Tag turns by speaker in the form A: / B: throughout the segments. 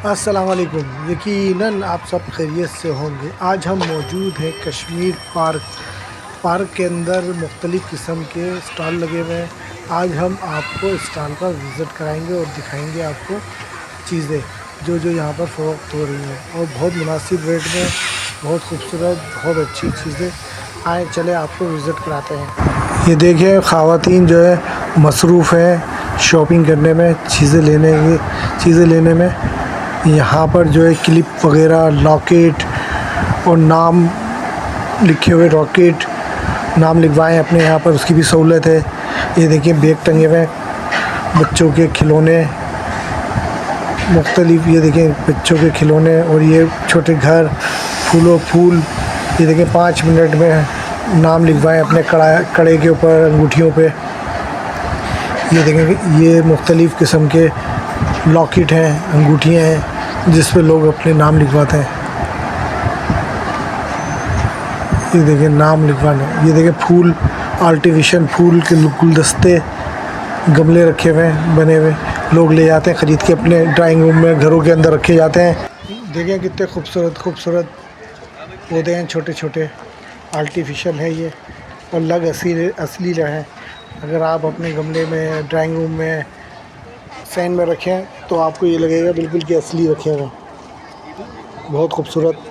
A: अस्सलाम वालेकुम। यकीनन आप सब खैरियत से होंगे। आज हम मौजूद हैं कश्मीर पार्क के अंदर मुख्तलिफ़ किस्म के स्टॉल लगे हुए हैं। आज हम आपको स्टॉल का विज़िट कराएंगे और दिखाएंगे आपको चीज़ें जो यहाँ पर फ़रोख्त हो रही हैं और बहुत मुनासिब रेट में, बहुत खूबसूरत, बहुत अच्छी चीज़ें। आए चले आपको विज़िट कराते हैं। ये देखिए ख़वातीन जो है मसरूफ़ हैं शॉपिंग करने में, चीज़ें लेने में। यहाँ पर जो है क्लिप वगैरह, लॉकेट और नाम लिखे हुए रॉकेट, नाम लिखवाएं अपने यहाँ पर, उसकी भी सहूलत है। ये देखिए बैग टंगे हुए हैं, बच्चों के खिलौने मुख्तलिफ। ये देखें बच्चों के खिलौने और ये छोटे घर, फूल। ये देखें 5 मिनट में नाम लिखवाएं अपने कड़े के ऊपर, अंगूठियों पे। ये देखें ये मुख्तलिफ़ किस्म के लॉकेट हैं, अंगूठियाँ हैं जिस पे लोग अपने नाम लिखवाते हैं। ये देखें नाम लिखवाने। ये देखें फूल, आर्टिफिशियल फूल के गुलदस्ते, गमले रखे हुए हैं बने हुए, लोग ले जाते हैं ख़रीद के अपने ड्राइंग रूम में, घरों के अंदर रखे जाते हैं। देखें कितने खूबसूरत पौधे हैं, छोटे छोटे आर्टिफिशियल है ये, और लग असली है। अगर आप अपने गमले में, ड्राइंग रूम में, फैन में रखें तो आपको ये लगेगा बिल्कुल कि असली रखे हुए, बहुत खूबसूरत।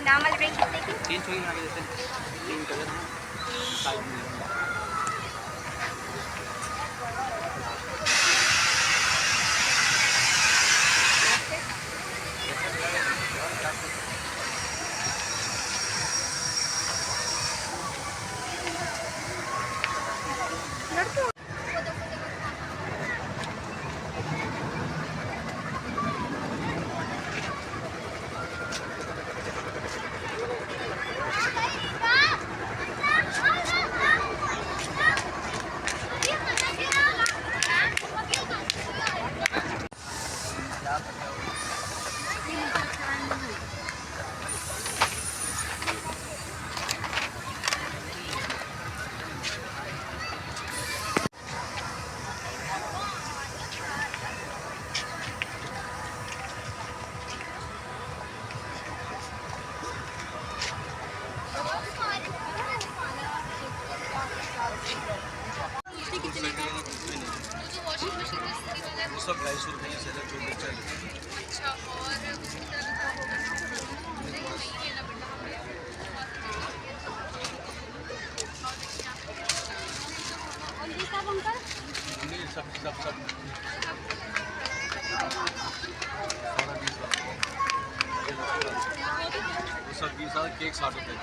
B: नाम वाले बैग कितने की? 300 की बना के देते हैं। 3 कलर हैं, 7 मिलेंगे। सब 250 रुपये से जो बच्चा अच्छा। और सब 20 केक 60 रुपये।